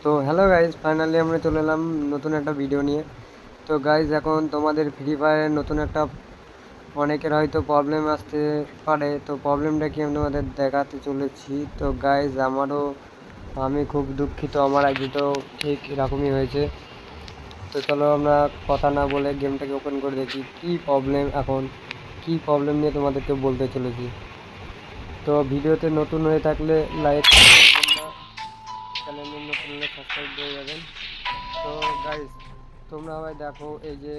তো hello guys, finally আমরা চলে এলাম নতুন একটা ভিডিও নিয়ে। তো গাইজ, এখন তোমাদের ফ্রি ফায়ারের নতুন একটা অনেকের হয়তো প্রবলেম আসতে পারে। তো প্রবলেমটা কি আমি তোমাদের দেখাতে চলেছি। তো গাইজ, আমি খুব দুঃখিত, আমার আইডিটাও ঠিক এরকমই হয়েছে। তো চলো আমরা কথা না বলে গেমটাকে ওপেন করে দেখি কী প্রবলেম নিয়ে তোমাদেরকে বলতে চলেছি। তো ভিডিওতে নতুন হয়ে থাকলে লাইক করবেন না, চ্যানেলে নতুন হলে সাবস্ক্রাইব করে যাবেন। তো গাইস, তোমরা সবাই দেখো, এই যে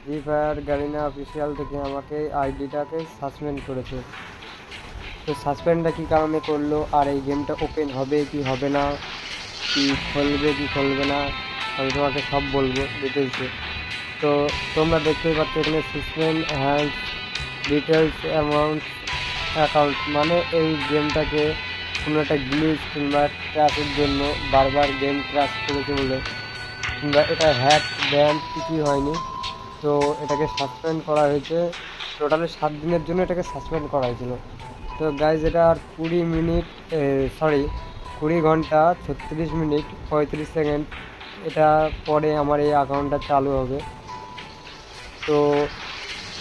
ফ্রি ফায়ার গ্যারিনা অফিসিয়াল থেকে আমাকে আইডিটাকে সাসপেন্ড করেছে। তো সাসপেন্ডটা কী কারণে করলো, আর এই গেমটা ওপেন হবে কি হবে না, কি খুলবে না, আমি তোমাকে সব বলবো ডিটেলসে। তো তোমরা দেখতেই পাচ্ছ এখানে সাসপেন্ড হ্যান্ড ডিটেলস অ্যাকাউন্ট, মানে এই গেমটাকে কোনো একটা গ্লিচ কিংবা ক্র্যাশের জন্য বারবার গেম ক্র্যাশ করেছে বলে, কিংবা এটা হ্যাক ব্যান কিছুই হয়নি। তো এটাকে সাসপেন্ড করা হয়েছে, টোটালি 7 দিনের জন্য এটাকে সাসপেন্ড করা হয়েছিল। তো গাইজ, এটা আর 20 ঘন্টা 36 মিনিট 35 সেকেন্ড এটা পরে আমার এই অ্যাকাউন্টটা চালু হবে। তো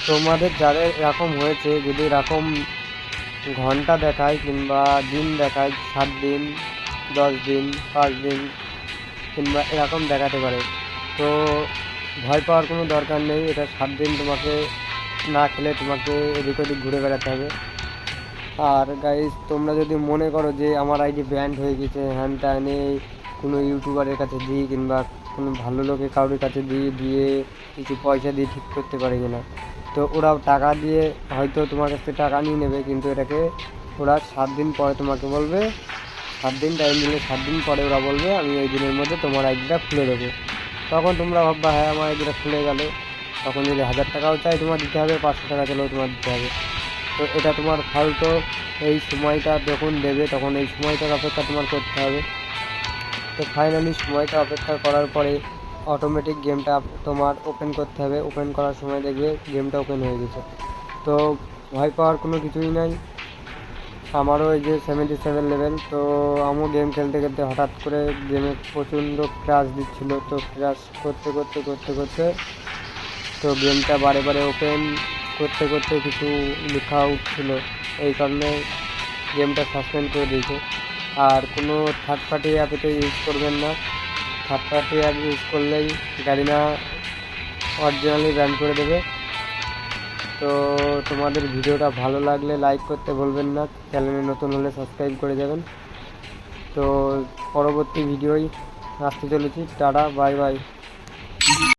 তোমাদের যাদের এরকম হয়েছে, যদি এরকম ঘন্টা দেখায় কিংবা দিন দেখায়, 7 দিন 10 দিন 5 দিন কিংবা এরকম দেখাতে পারে, তো ভয় পাওয়ার কোনো দরকার নেই। এটা 7 দিন তোমাকে না খেলে তোমাকে এদিক ওদিক ঘুরে বেড়াতে হবে। আর গাইজ, তোমরা যদি মনে করো যে আমার আইডি ব্যান্ড হয়ে গেছে, হ্যান ত্যানে কোনো ইউটিউবারের কাছে দিই কিংবা কোনো ভালো লোকের কারোর কাছে দিয়ে কিছু পয়সা দিয়ে ঠিক করতে পারে কিনা, তো ওরা টাকা দিয়ে হয়তো তোমার কাছ থেকে টাকা নিয়ে নেবে, কিন্তু এটাকে ওরা 7 দিন পরে তোমাকে বলবে, 7 দিন টাইম দিলে 7 দিন পরে ওরা বলবে আমি এই দিনের মধ্যে তোমার আইডিটা খুলে দেবো। তখন তোমরা ভাববা হ্যাঁ আমার আইডিটা খুলে গেল। তখন যদি 1000 টাকাও চাই তোমার দিতে হবে, 500 টাকা চাইলেও তোমার দিতে হবে। তো এটা তোমার ফালতু, এই সময়টা যখন দেবে তখন এই সময়টার অপেক্ষা তোমার করতে হবে। তো ফাইনালি সময়টা অপেক্ষা করার পরে অটোমেটিক গেমটা তোমার ওপেন করতে হবে। ওপেন করার সময় দেখবে গেমটা ওপেন হয়ে গেছে। তো ভয় পাওয়ার কোনো কিছুই নাই। আমারও এই যে 77 লেভেল, তো আমিও গেম খেলতে খেলতে হঠাৎ করে গেমে প্রচণ্ড ক্র্যাশ দিচ্ছিলো। তো ক্র্যাশ করতে করতে করতে করতে তো গেমটা বারে বারে ওপেন করতে করতে কিছু লেখা উঠছিলো, এই কারণে গেমটা সাসপেন্ড করে দিয়েছে। আর কোনো থার্ড পার্টি অ্যাপে ইউজ করবেন না। থার্ড পার্টি অ্যাপ ইউজ করলেই গাড়িনা অরিজিনালি ব্যান করে দেবে। তো তোমাদের ভিডিওটা ভালো লাগলে লাইক করতে ভুলবেন না, চ্যানেলে নতুন হলে সাবস্ক্রাইব করে যাবেন। তো পরবর্তী ভিডিওই আসতে চলেছি। Tata, bye bye.